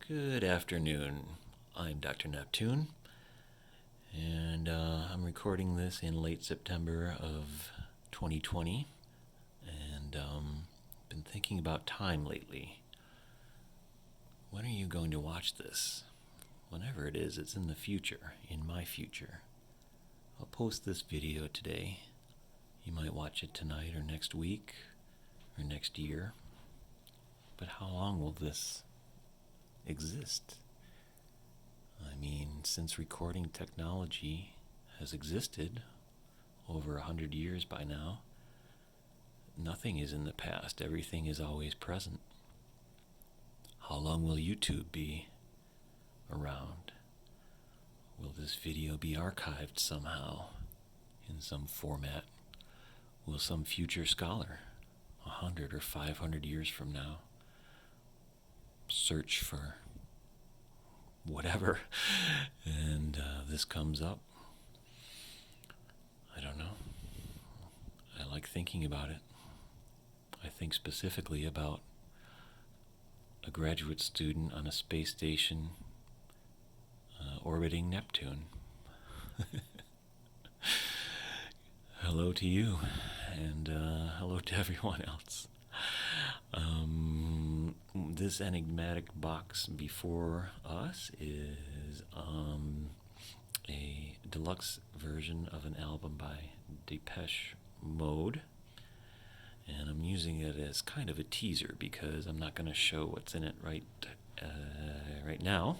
Good afternoon. I'm Dr. Neptune, and I'm recording this in late September of 2020, and been thinking about time lately. When are you going to watch this? Whenever it is, it's in the future, in my future. I'll post this video today. You might watch it tonight or next week or next year. But how long will this exist? I mean, since recording technology has existed over 100 years by now, nothing is in the past. Everything is always present. How long will YouTube be around? Will this video be archived somehow in some format? Will some future scholar, 100 or 500 years from now, search for whatever and this comes up? I don't know. I like thinking about it. I think specifically about a graduate student on a space station orbiting Neptune. Hello to you, and hello to everyone else. This enigmatic box before us is a deluxe version of an album by Depeche Mode, and I'm using it as kind of a teaser because I'm not going to show what's in it right now.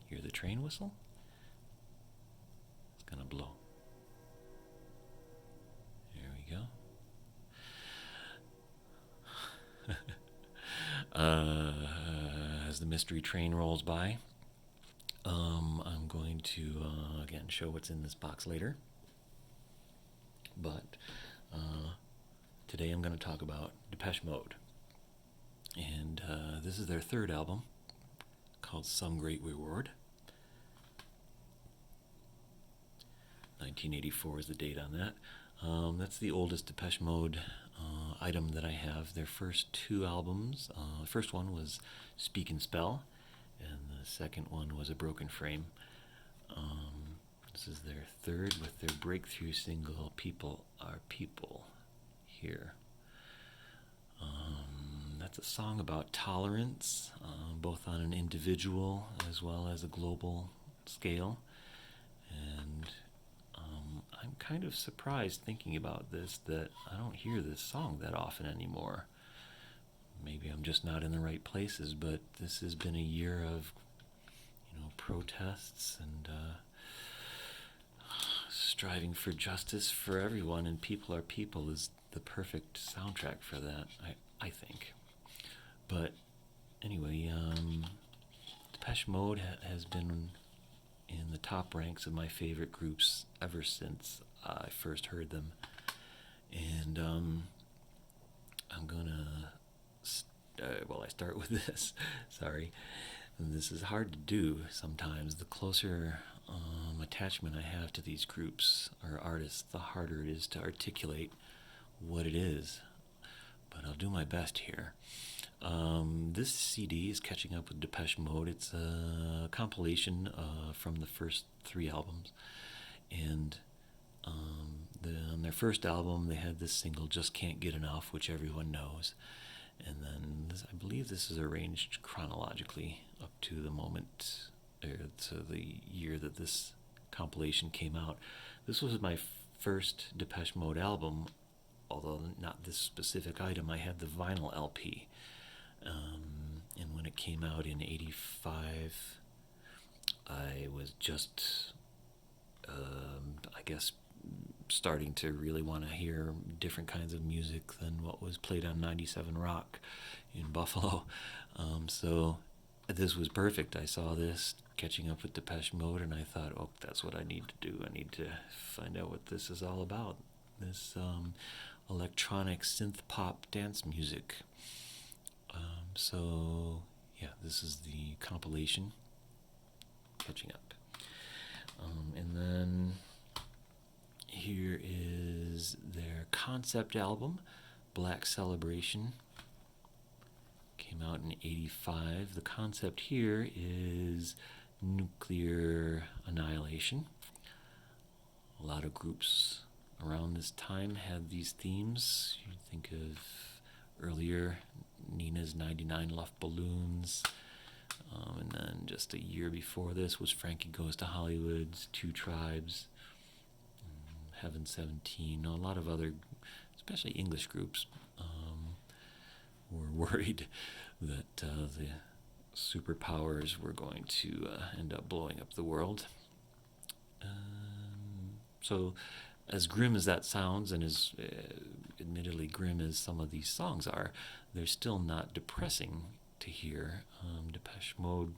Hear the train whistle? It's going to blow. There we go. As the mystery train rolls by, I'm going to again show what's in this box later. But today I'm going to talk about Depeche Mode, and this is their third album called Some Great Reward. 1984 is the date on that. That's the oldest Depeche Mode item that I have. Their first two albums, the first one was Speak and Spell, and the second one was A Broken Frame. This is their third with their breakthrough single, People Are People, here. That's a song about tolerance, both on an individual as well as a global scale. And I'm kind of surprised thinking about this that I don't hear this song that often anymore. Maybe I'm just not in the right places, but this has been a year of, protests and striving for justice for everyone, and People Are People is the perfect soundtrack for that, I think. But anyway, Depeche Mode has been in the top ranks of my favorite groups ever since I first heard them. And I'm gonna I start with this. Sorry. And this is hard to do sometimes. The closer attachment I have to these groups or artists, the harder it is to articulate what it is. But I'll do my best here. This CD is Catching Up with Depeche Mode. It's a compilation from the first three albums. And on their first album, they had this single, Just Can't Get Enough, which everyone knows. And then I believe this is arranged chronologically up to the moment, or to the year that this compilation came out. This was my first Depeche Mode album, although not this specific item. I had the vinyl LP. And when it came out in 85, I was just, I guess, starting to really want to hear different kinds of music than what was played on 97 Rock in Buffalo. So this was perfect. I saw this, Catching Up with Depeche Mode, and I thought, oh, that's what I need to do. I need to find out what this is all about. This electronic synth pop dance music. So yeah, this is the compilation, Catching Up. And then here is their concept album, Black Celebration. came out in 85. The concept here is nuclear annihilation. A lot of groups around this time had these themes. You think of earlier Nina's 99 Luftballons, and then just a year before this was Frankie Goes to Hollywood's Two Tribes, Heaven 17. A lot of other, especially English groups, were worried that the superpowers were going to end up blowing up the world. So as grim as that sounds, and as admittedly grim as some of these songs are, they're still not depressing to hear. Depeche Mode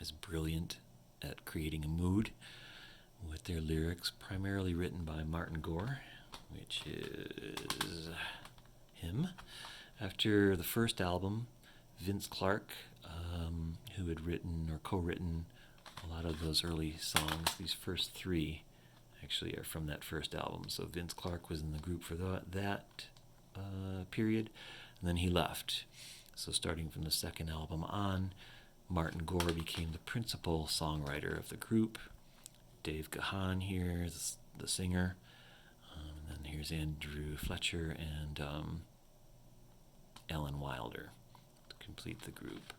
is brilliant at creating a mood with their lyrics, primarily written by Martin Gore, which is him. After the first album, Vince Clarke, who had written or co-written a lot of those early songs, these first three actually are from that first album. So Vince Clarke was in the group for that period, and then he left. So starting from the second album on, Martin Gore became the principal songwriter of the group. Dave Gahan here, the singer. And then here's Andrew Fletcher and Alan Wilder to complete the group.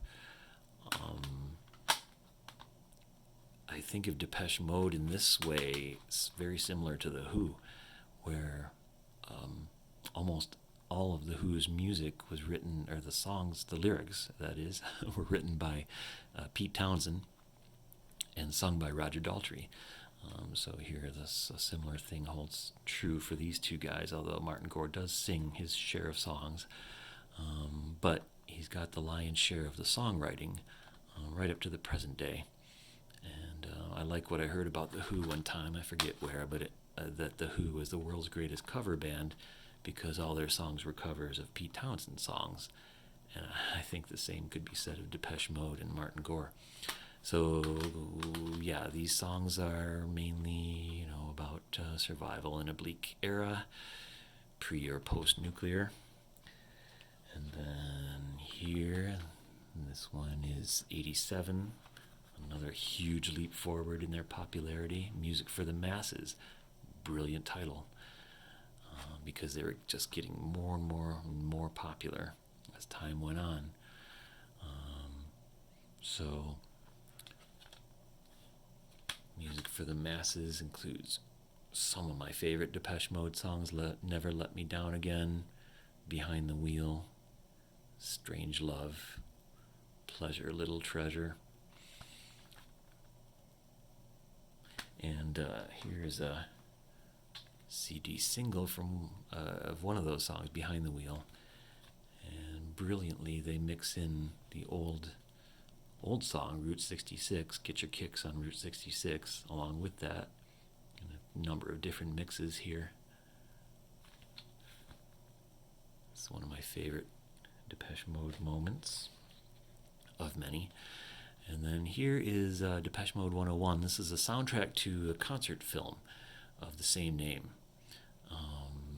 I think of Depeche Mode in this way. It's very similar to The Who, where almost all of The Who's music was written, or the songs, the lyrics, that is, were written by Pete Townsend and sung by Roger Daltrey. So here, a similar thing holds true for these two guys, although Martin Gore does sing his share of songs. But he's got the lion's share of the songwriting right up to the present day. And I like what I heard about The Who one time, I forget where, but that The Who was the world's greatest cover band because all their songs were covers of Pete Townsend songs. And I think the same could be said of Depeche Mode and Martin Gore. So, yeah, these songs are mainly, about survival in a bleak era, pre or post-nuclear. And then here, this one is 87. Another huge leap forward in their popularity. Music for the Masses. Brilliant title. Because they were just getting more and more and more popular as time went on. So, Music for the Masses includes some of my favorite Depeche Mode songs. Never Let Me Down Again, Behind the Wheel, Strange Love, Pleasure, Little Treasure. And here's a CD single from of one of those songs, Behind the Wheel. And brilliantly, they mix in the old song, Route 66, Get Your Kicks on Route 66, along with that, in a number of different mixes here. It's one of my favorite Depeche Mode moments, of many. And then here is Depeche Mode 101. This is a soundtrack to a concert film of the same name.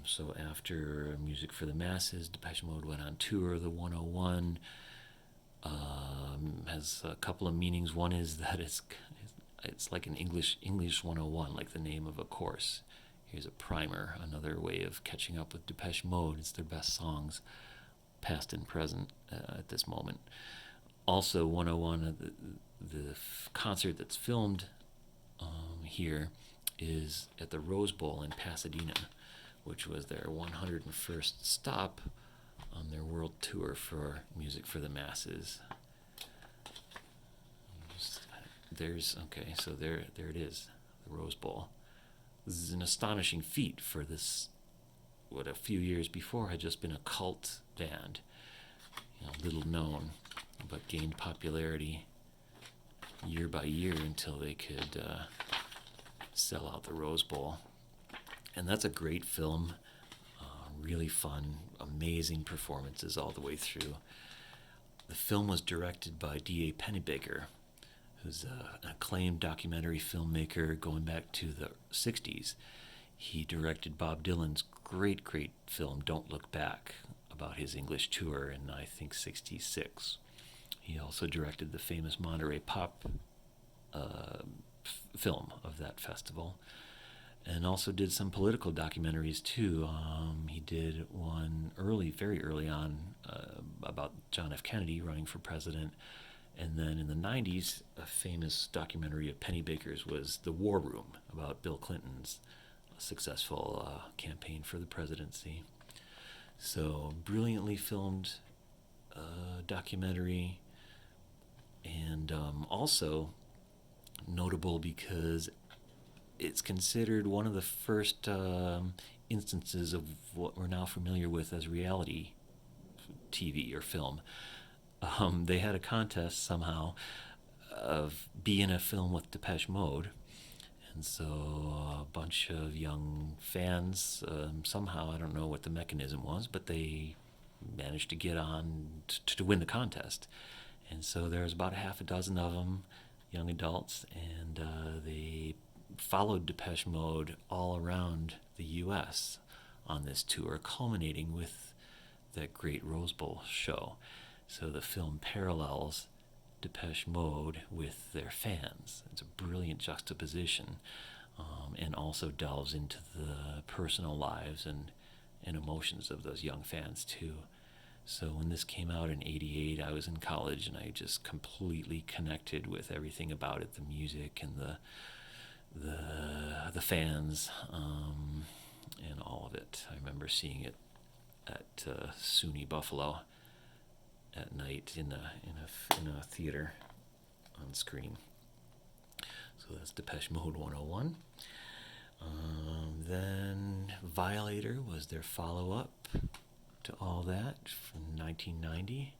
So after Music for the Masses, Depeche Mode went on tour. The 101 has a couple of meanings. One is that it's like an English 101, like the name of a course. Here's a primer, another way of catching up with Depeche Mode. It's their best songs, past and present, at this moment. Also, 101, the concert that's filmed here is at the Rose Bowl in Pasadena, which was their 101st stop on their world tour for Music for the Masses. So there it is, the Rose Bowl. This is an astonishing feat for this, what a few years before had just been a cult band, little known, but gained popularity year by year until they could sell out the Rose Bowl. And that's a great film, really fun, amazing performances all the way through. The film was directed by D.A. Pennebaker, who's an acclaimed documentary filmmaker going back to the 60s. He directed Bob Dylan's great film, Don't Look Back, about his English tour in, I think, '66. He also directed the famous Monterey Pop film of that festival, and also did some political documentaries too. He did one very early on, about John F. Kennedy running for president, and then in the '90s, a famous documentary of Penny Baker's was The War Room, about Bill Clinton's successful campaign for the presidency. So brilliantly filmed documentary, and also notable because it's considered one of the first instances of what we're now familiar with as reality TV or film. They had a contest somehow of being a film with Depeche Mode, and so a bunch of young fans, somehow, I don't know what the mechanism was, but they managed to get on to win the contest. And so there was about a half a dozen of them, young adults, and they followed Depeche Mode all around the U.S. on this tour, culminating with that great Rose Bowl show. So the film parallels Depeche Mode with their fans. It's a brilliant juxtaposition, and also delves into the personal lives and emotions of those young fans too. So when this came out in '88, I was in college, and I just completely connected with everything about it, the music and the fans, and all of it. I remember seeing it at SUNY Buffalo at night in a theater on screen. So that's Depeche Mode 101. Then Violator was their follow-up to all that from 1990.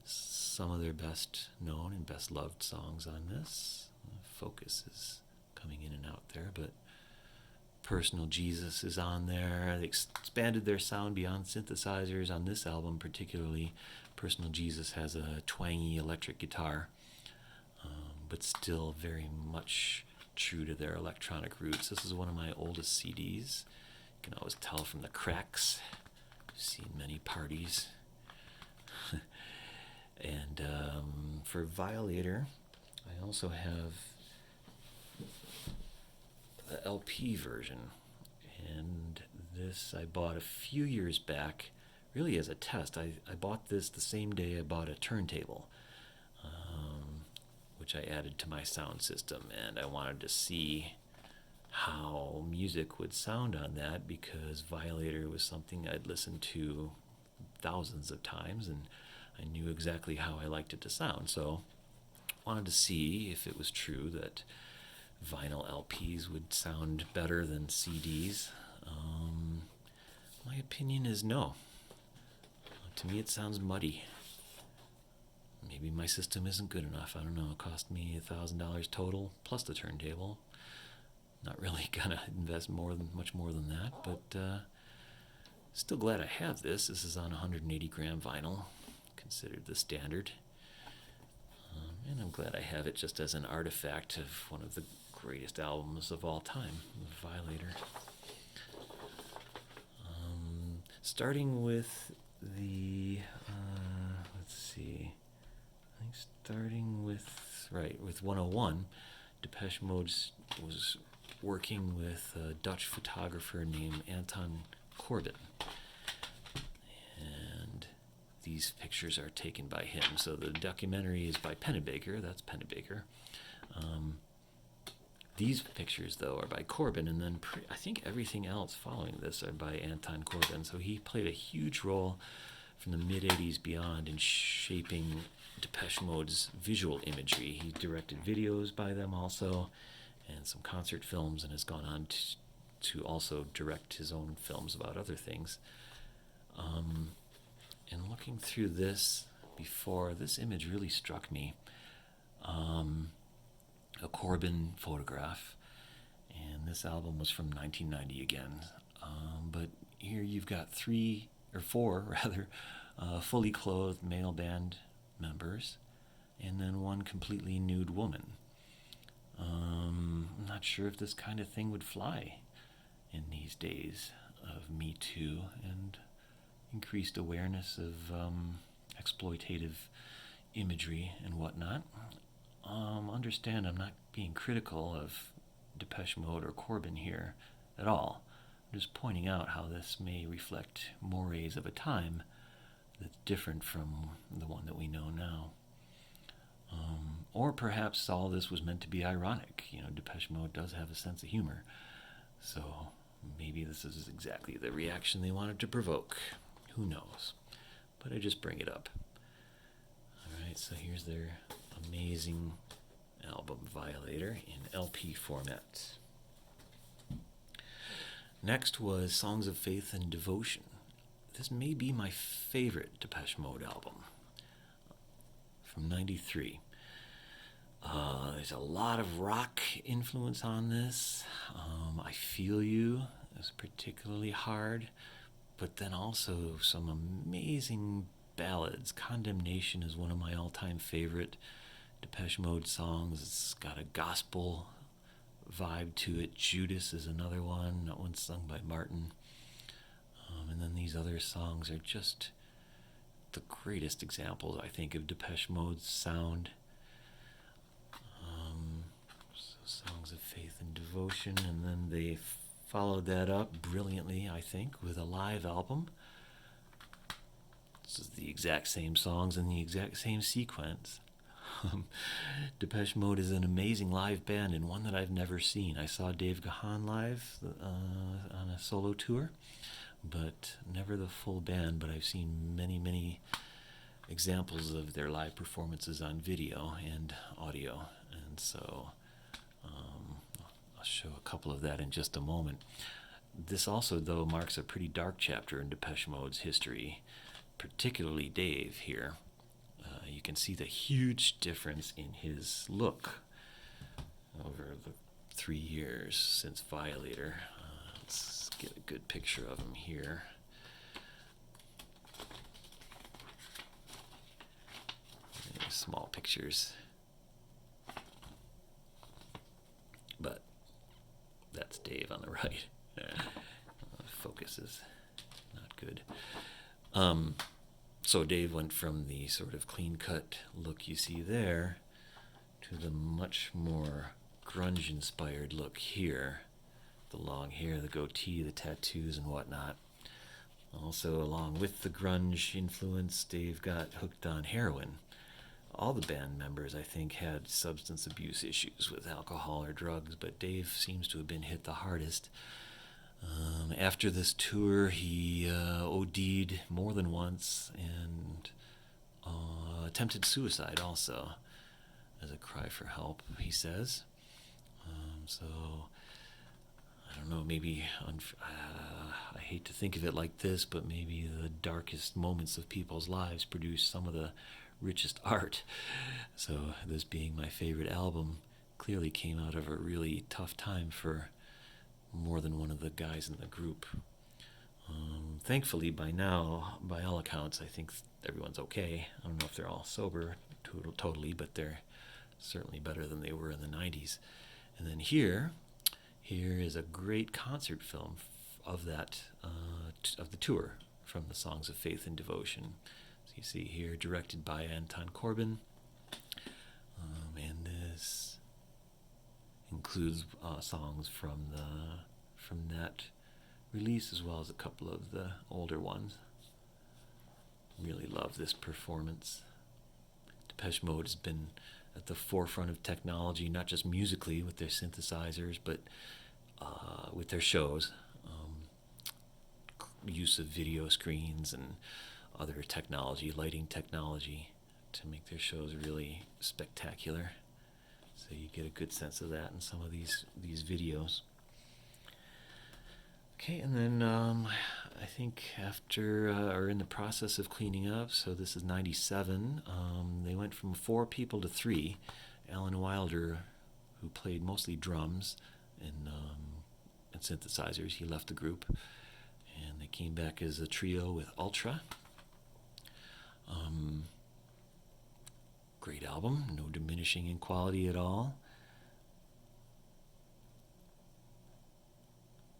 Some of their best known and best loved songs on this. Focus is coming in and out there, but Personal Jesus is on there. They expanded their sound beyond synthesizers on this album particularly. Personal Jesus has a twangy electric guitar, but still very much true to their electronic roots. This is one of my oldest CDs. You can always tell from the cracks. I've seen many parties. And for Violator, I also have the LP version, and this I bought a few years back, really as a test. I bought this the same day I bought a turntable, which I added to my sound system, and I wanted to see how music would sound on that, because Violator was something I'd listened to thousands of times, and I knew exactly how I liked it to sound. So I wanted to see if it was true that vinyl LPs would sound better than CDs. My opinion is no. To me, it sounds muddy. Maybe my system isn't good enough. I don't know. It cost me $1,000 total plus the turntable. Not really gonna invest much more than that, but still glad I have this. This is on 180 gram vinyl, considered the standard. And I'm glad I have it just as an artifact of one of the greatest albums of all time, Violator. Starting with the, with 101, Depeche Mode was working with a Dutch photographer named Anton Corbijn. And these pictures are taken by him. So the documentary is by Pennebaker. That's Pennebaker. These pictures, though, are by Corbijn, and then I think everything else following this are by Anton Corbijn. So he played a huge role from the mid-'80s beyond in shaping Depeche Mode's visual imagery. He directed videos by them also, and some concert films, and has gone on to also direct his own films about other things. And looking through this before, this image really struck me. A Corbijn photograph, and this album was from 1990 again. But here you've got four fully clothed male band members, and then one completely nude woman. I'm not sure if this kind of thing would fly in these days of Me Too and increased awareness of exploitative imagery and whatnot. Understand I'm not being critical of Depeche Mode or Corbin here at all. I'm just pointing out how this may reflect mores of a time that's different from the one that we know now. Or perhaps all this was meant to be ironic. Depeche Mode does have a sense of humor. So maybe this is exactly the reaction they wanted to provoke. Who knows? But I just bring it up. Alright, so here's their amazing album, Violator, in LP format. Next was Songs of Faith and Devotion. This may be my favorite Depeche Mode album from '93. There's a lot of rock influence on this. I Feel You is particularly hard, but then also some amazing ballads. Condemnation is one of my all-time favorite Depeche Mode songs. It's got a gospel vibe to it. Judas is another one, that one's sung by Martin. And then these other songs are just the greatest examples, I think, of Depeche Mode's sound. So Songs of Faith and Devotion, and then they followed that up brilliantly, I think, with a live album. This is the exact same songs in the exact same sequence. Depeche Mode is an amazing live band and one that I've never seen. I saw Dave Gahan live on a solo tour, but never the full band. But I've seen many, many examples of their live performances on video and audio, and so I'll show a couple of that in just a moment. This also, though, marks a pretty dark chapter in Depeche Mode's history, particularly Dave here. You can see the huge difference in his look over the 3 years since Violator. Let's get a good picture of him here. Small pictures. But that's Dave on the right. Focus is not good. So Dave went from the sort of clean-cut look you see there to the much more grunge-inspired look here. The long hair, the goatee, the tattoos and whatnot. Also, along with the grunge influence, Dave got hooked on heroin. All the band members, I think, had substance abuse issues with alcohol or drugs, but Dave seems to have been hit the hardest. After this tour, he OD'd more than once and attempted suicide also as a cry for help, he says. So, I don't know, maybe, I hate to think of it like this, but maybe the darkest moments of people's lives produce some of the richest art. So, this being my favorite album clearly came out of a really tough time for more than one of the guys in the group. Thankfully, by now, by all accounts, I think everyone's okay. I don't know if they're all sober totally, but they're certainly better than they were in the 90s. And then here is a great concert film of that of the tour from the Songs of Faith and Devotion. So you see here, directed by Anton Corbin, and this includes songs from that release as well as a couple of the older ones. Really love this performance. Depeche Mode has been at the forefront of technology, not just musically with their synthesizers, but with their shows. Use of video screens and other technology, lighting technology, to make their shows really spectacular. So you get a good sense of that in some of these videos. Okay, and then I think after, or in the process of cleaning up, so this is 97, they went from 4 people to 3. Alan Wilder, who played mostly drums and synthesizers, he left the group. And they came back as a trio with Ultra. Great album, no diminishing in quality at all.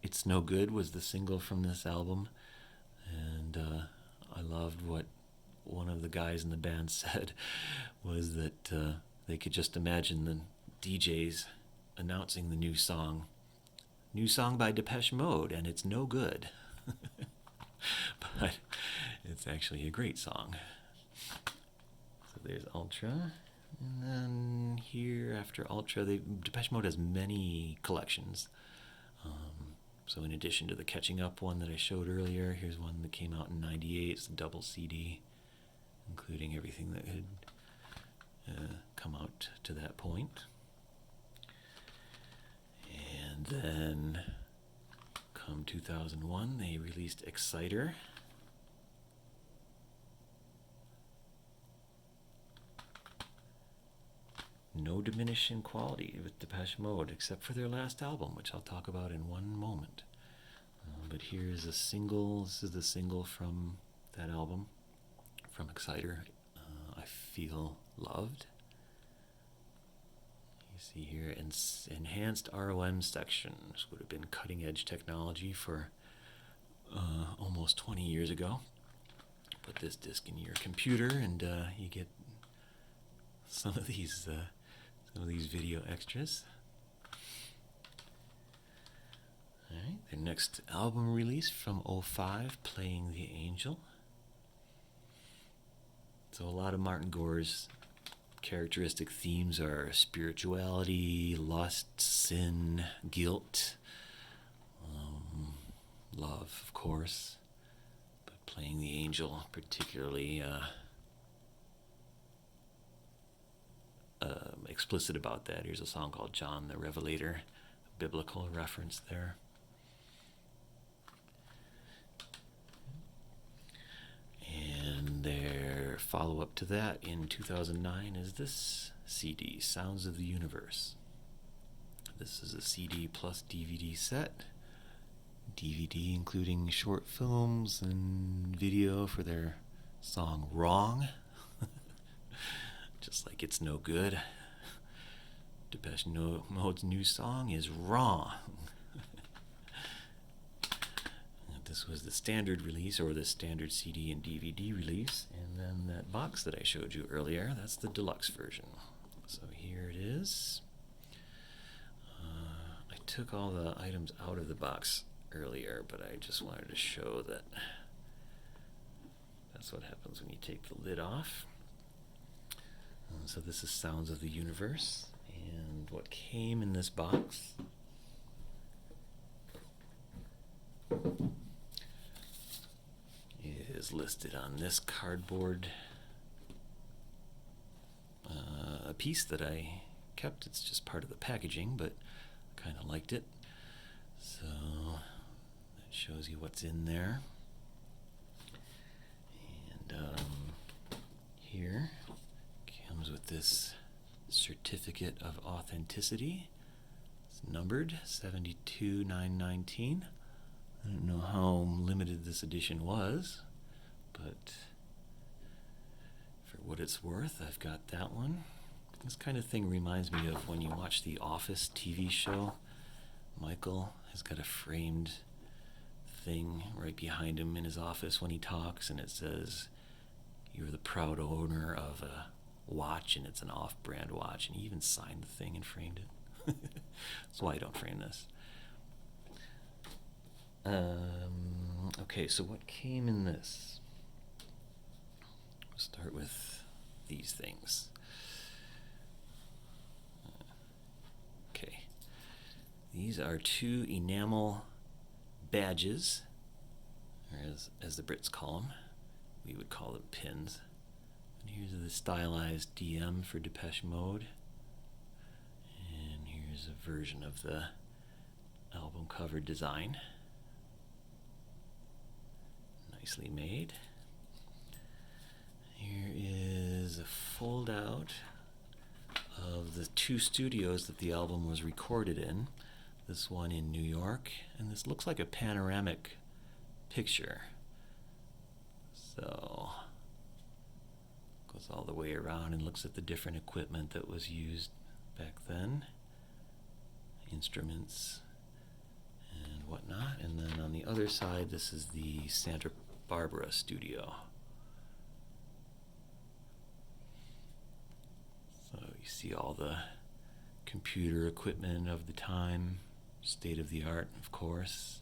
It's No Good was the single from this album, and loved what one of the guys in the band said was that they could just imagine the DJs announcing the new song by Depeche Mode, and it's no good. But it's actually a great song. So there's Ultra. And then here after Ultra, Depeche Mode has many collections. So in addition to the Catching Up one that I showed earlier, here's one that came out in '98. It's a double CD, including everything that had come out to that point. And then come 2001, they released Exciter. No diminishing quality with Depeche Mode, except for their last album, which I'll talk about in one moment. But here's a single. This is the single from that album, from Exciter. I Feel Loved. You see here, enhanced ROM sections would have been cutting edge technology for almost 20 years ago. Put this disc in your computer, and you get some of these video extras. All right, their next album release from '05, Playing the Angel. So a lot of Martin Gore's characteristic themes are spirituality, lust, sin, guilt, love, of course. But Playing the Angel particularly explicit about that. Here's a song called John the Revelator, a biblical reference there. And their follow-up to that in 2009 is this CD, Sounds of the Universe. This is a CD plus DVD set. DVD including short films and video for their song Wrong. Just like It's No Good. Depeche Mode's new song is Wrong. This was the standard release, or the standard CD and DVD release. And then that box that I showed you earlier, that's the deluxe version. So here it is. I took all the items out of the box earlier, but I just wanted to show that that's what happens when you take the lid off. So this is Sounds of the Universe, and what came in this box is listed on this cardboard a piece that I kept. It's just part of the packaging, but I kind of liked it. So that shows you what's in there. And here comes with this certificate of authenticity. It's numbered 72919. I don't know how limited this edition was, but for what it's worth, I've got that one. This kind of thing reminds me of when you watch the Office TV show. Michael has got a framed thing right behind him in his office when he talks, and it says, "You're the proud owner of a watch," and it's an off-brand watch, and he even signed the thing and framed it. That's why I don't frame this. Okay, so what came in this? We'll start with these things. Okay, these are two enamel badges, or as the Brits call them. We would call them pins. And here's the stylized DM for Depeche Mode. And here's a version of the album cover design. Nicely made. Here is a fold out of the two studios that the album was recorded in. This one in New York, and this looks like a panoramic picture. So goes all the way around and looks at the different equipment that was used back then, instruments and whatnot. And then on the other side, this is the Santa Barbara studio see all the computer equipment of the time, state of the art, of course.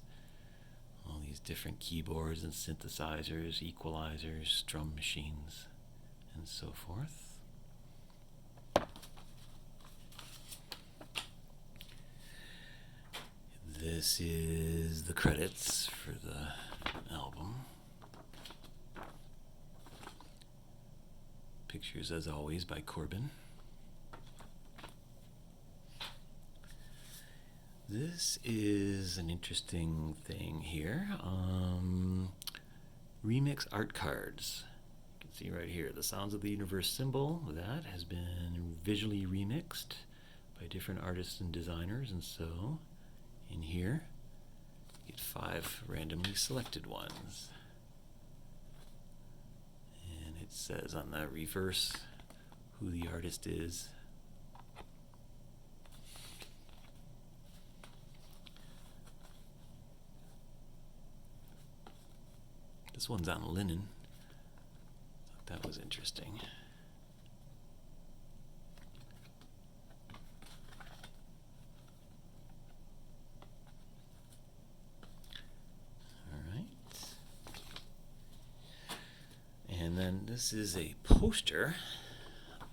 All these different keyboards and synthesizers, equalizers, drum machines, and so forth. This is the credits for the album. Pictures, as always, by Corbin. This is an interesting thing here. Remix art cards. You can see right here the Sounds of the Universe symbol. That has been visually remixed by different artists and designers, and so in here you get 5 randomly selected ones. And it says on the reverse who the artist is. This one's on linen. Thought that was interesting. All right. And then this is a poster.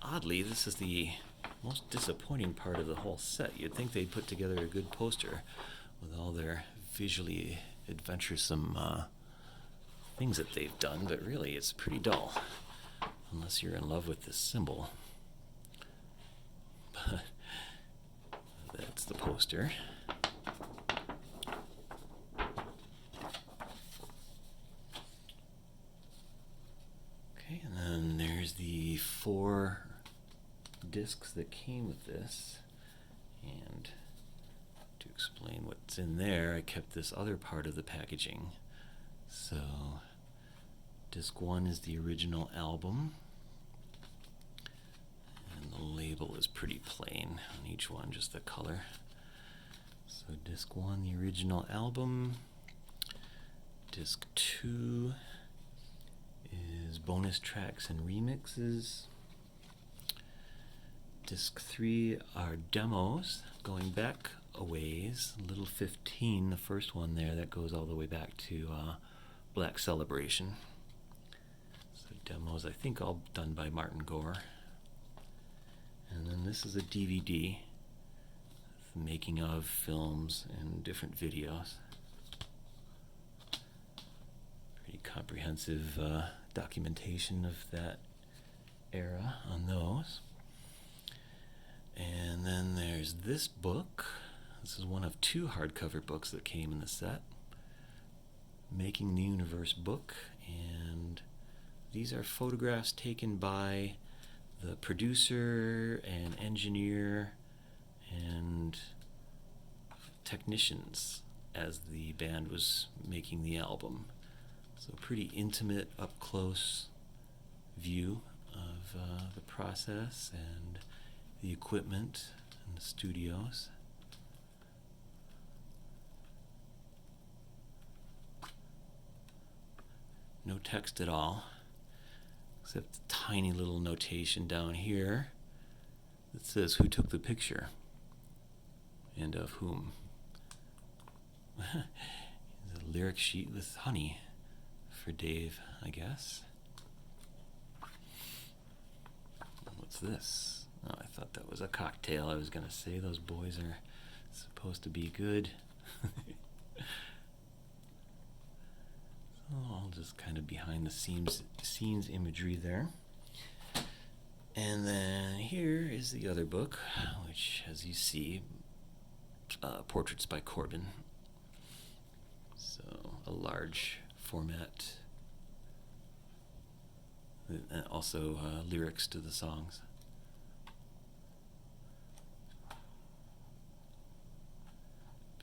Oddly, this is the most disappointing part of the whole set. You'd think they'd put together a good poster with all their visually adventuresome things that they've done, but really it's pretty dull unless you're in love with this symbol. But that's the poster. Okay, and then there's the 4 discs that came with this, and to explain what's in there, I kept this other part of the packaging. So disc 1 is the original album, and the label is pretty plain on each one, just the color. So disc 1, the original album. Disc 2 is bonus tracks and remixes. Disc 3 are demos, going back a ways. Little 15, the first one there, that goes all the way back to Black Celebration. So demos, I think, all done by Martin Gore. And then this is a DVD, the making of films and different videos. Pretty comprehensive documentation of that era on those. And then there's this book. This is one of 2 hardcover books that came in the set. Making the Universe book, and these are photographs taken by the producer and engineer and technicians as the band was making the album. So pretty intimate, up-close view of the process and the equipment and the studios. No text at all, except a tiny little notation down here that says who took the picture and of whom. There's a lyric sheet with honey for Dave, I guess. What's this? Oh, I thought that was a cocktail. I was going to say those boys are supposed to be good. All just kind of behind the scenes imagery there. And then here is the other book, which, as you see, portraits by Corbin. So a large format, and also lyrics to the songs.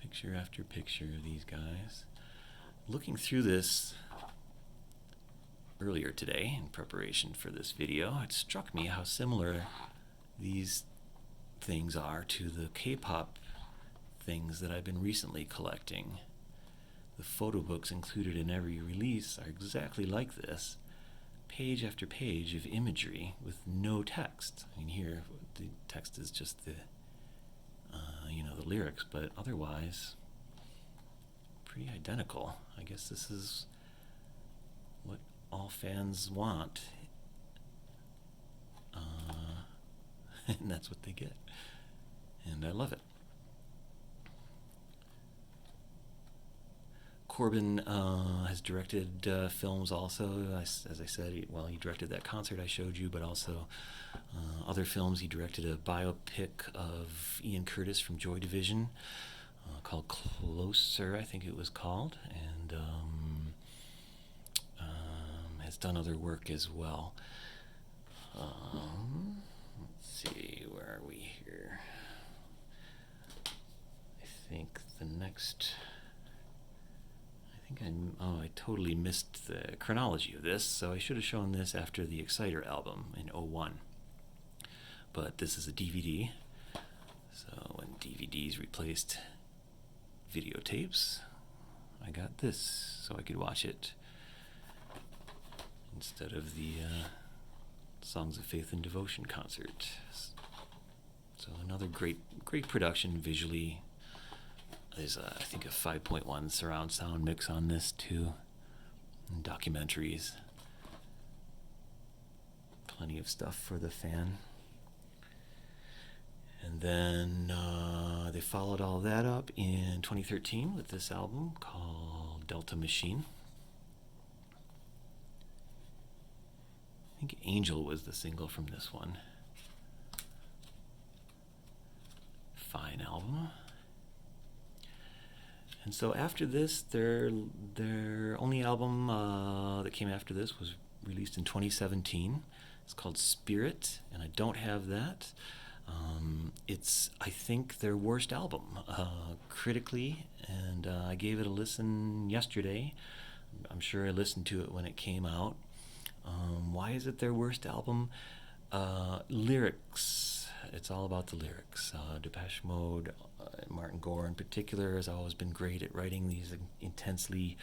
Picture after picture of these guys. Looking through this earlier today in preparation for this video, it struck me how similar these things are to the K-pop things that I've been recently collecting. The photo books included in every release are exactly like this, page after page of imagery with no text. I mean, here, The text is just the the lyrics, but otherwise pretty identical. I guess this is what all fans want, and that's what they get, and I love it. Corbin has directed films also. As I said, he directed that concert I showed you, but also other films. He directed a biopic of Ian Curtis from Joy Division called Closer, I think it was called, and has done other work as well. Let's see, where are we here? I think the next... I totally missed the chronology of this, so I should have shown this after the Exciter album in '01. But this is a DVD, so when DVDs replaced videotapes, I got this so I could watch it instead of the Songs of Faith and Devotion concert. So another great production visually. There's, I think, a 5.1 surround sound mix on this, too. And documentaries. Plenty of stuff for the fan. And then they followed all that up in 2013 with this album called Delta Machine. I think Angel was the single from this one. Fine album. And so after this, their only album that came after this was released in 2017. It's called Spirit, and I don't have that. It's, I think, their worst album critically, and I gave it a listen yesterday. I'm sure I listened to it when it came out. Why is it their worst album? Lyrics. It's all about the lyrics. Depeche Mode, Martin Gore in particular, has always been great at writing these intensely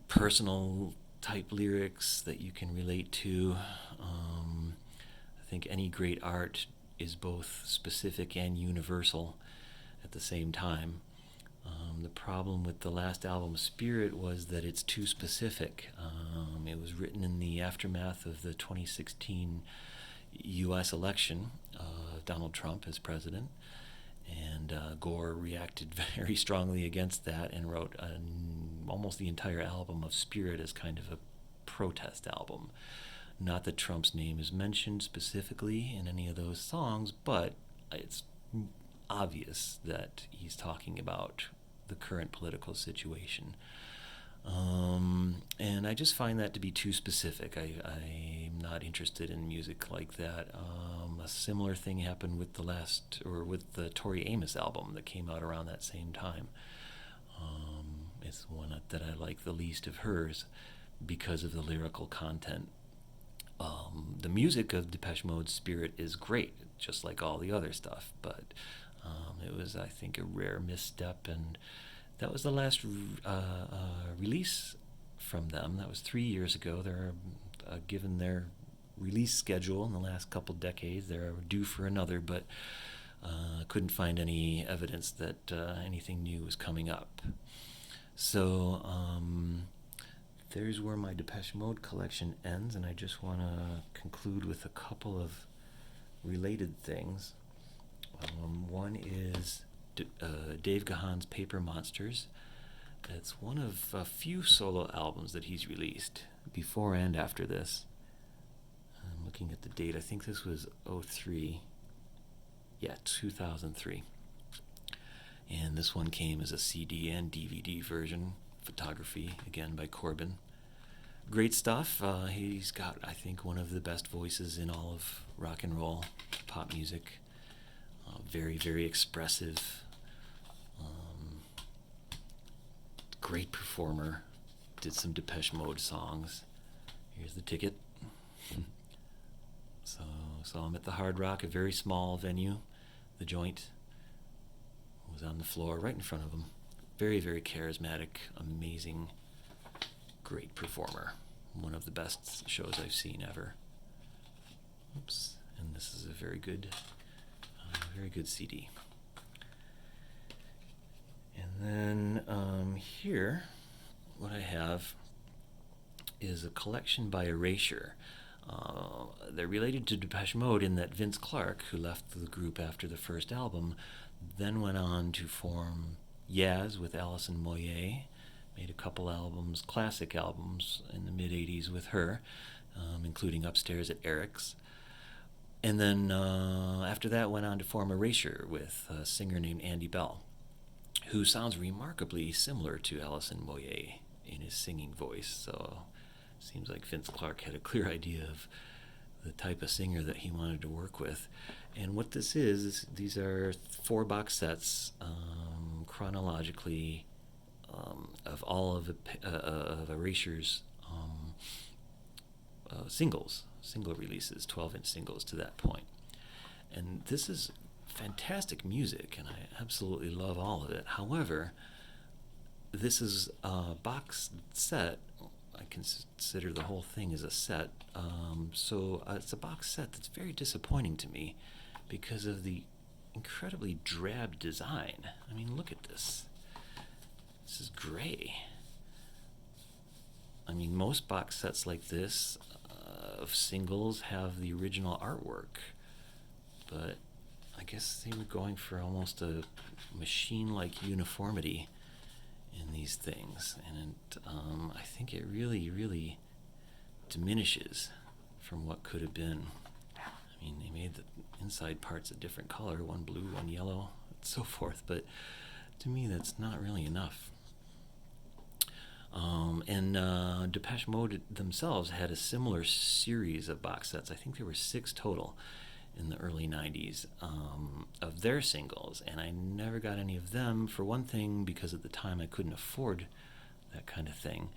personal type lyrics that you can relate to. I think any great art is both specific and universal at the same time. The problem with the last album, Spirit, was that it's too specific. It was written in the aftermath of the 2016 U.S. election, Donald Trump as president, and Gore reacted very strongly against that and wrote almost the entire album of Spirit as kind of a protest album. Not that Trump's name is mentioned specifically in any of those songs, but it's obvious that he's talking about the current political situation. And I just find that to be too specific. I'm not interested in music like that. A similar thing happened with with the Tori Amos album that came out around that same time. It's the one that I like the least of hers because of the lyrical content. The music of Depeche Mode's Spirit is great, just like all the other stuff, but it was, I think, a rare misstep, and that was the last release from them. That was 3 years ago. They're given their release schedule in the last couple decades, they're due for another, but couldn't find any evidence that anything new was coming up. So there's where my Depeche Mode collection ends, and I just want to conclude with a couple of related things. One is Dave Gahan's Paper Monsters. It's one of a few solo albums that he's released before and after this. I'm looking at the date. I think this was 2003. Yeah, 2003. And this one came as a CD and DVD version. Photography, again, by Corbin. Great stuff. He's got, I think, one of the best voices in all of rock and roll pop music. Very, very expressive. Great performer. Did some Depeche Mode songs. Here's the ticket. So saw him at the Hard Rock, a very small venue. The Joint was on the floor right in front of him. Very, very charismatic, amazing, great performer. One of the best shows I've seen ever. Oops. and this is a very good CD. And then here, what I have is a collection by Erasure. They're related to Depeche Mode in that Vince Clarke, who left the group after the first album, then went on to form Yaz with Alison Moyet, made a couple albums, classic albums in the mid-'80s with her, including Upstairs at Eric's. And then after that went on to form Erasure with a singer named Andy Bell, who sounds remarkably similar to Alison Moyet in his singing voice. So it seems like Vince Clarke had a clear idea of the type of singer that he wanted to work with. And what this is these are 4 box sets chronologically of all of Erasure's single releases, 12-inch singles to that point. And this is fantastic music, and I absolutely love all of it. However, this is a box set. I consider the whole thing as a set. So it's a box set that's very disappointing to me because of the incredibly drab design. I mean, look at this. This is gray. I mean, most box sets like this of singles have the original artwork, but I guess they were going for almost a machine-like uniformity in these things, and I think it really diminishes from what could have been. I mean, they made the inside parts a different color, one blue, one yellow, and so forth, but to me that's not really enough. And Depeche Mode themselves had a similar series of box sets. I think there were 6 total in the early 90s of their singles, and I never got any of them, for one thing because at the time I couldn't afford that kind of thing,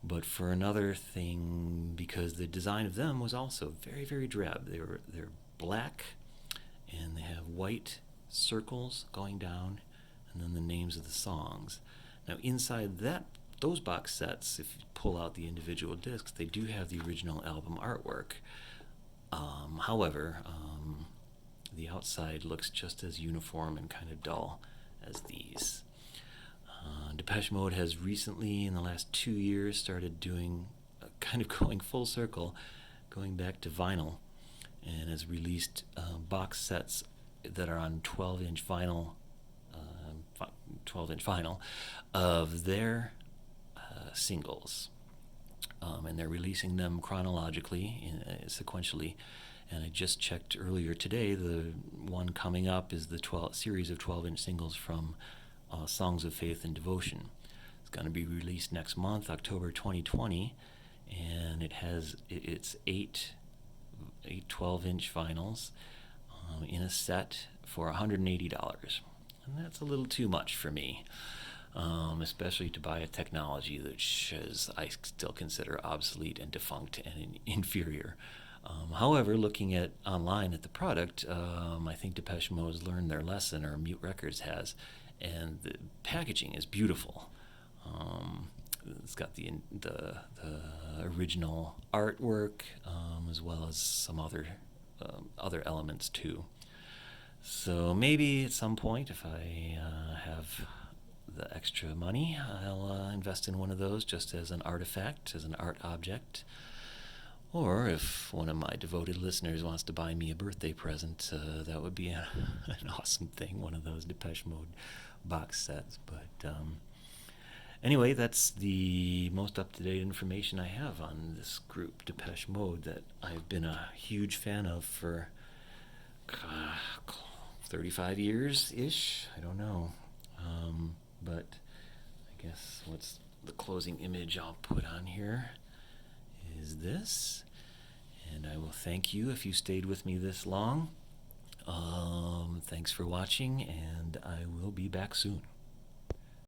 but for another thing because the design of them was also very drab. They're black, and they have white circles going down, and then the names of the songs. Now inside those box sets, if you pull out the individual discs, they do have the original album artwork. However, the outside looks just as uniform and kind of dull as these. Depeche Mode has recently, in the last 2 years, started doing kind of going full circle, going back to vinyl, and has released box sets that are on 12-inch vinyl, 12-inch vinyl of their singles. And they're releasing them chronologically, sequentially. And I just checked earlier today, the one coming up is the series of 12-inch singles from Songs of Faith and Devotion. It's going to be released next month, October 2020, and it's 8 12-inch vinyls in a set for $180. And that's a little too much for me. Especially to buy a technology that I still consider obsolete and defunct and inferior. However, looking at online at the product, I think Depeche Mode has learned their lesson, or Mute Records has, and the packaging is beautiful. It's got the original artwork, as well as some other elements too. So maybe at some point, if I have the extra money, I'll invest in one of those just as an artifact, as an art object. Or if one of my devoted listeners wants to buy me a birthday present, that would be an awesome thing, one of those Depeche Mode box sets. But anyway, that's the most up-to-date information I have on this group, Depeche Mode, that I've been a huge fan of for 35 years-ish. I don't know. But I guess what's the closing image I'll put on here is this. And I will thank you if you stayed with me this long. Thanks for watching, and I will be back soon.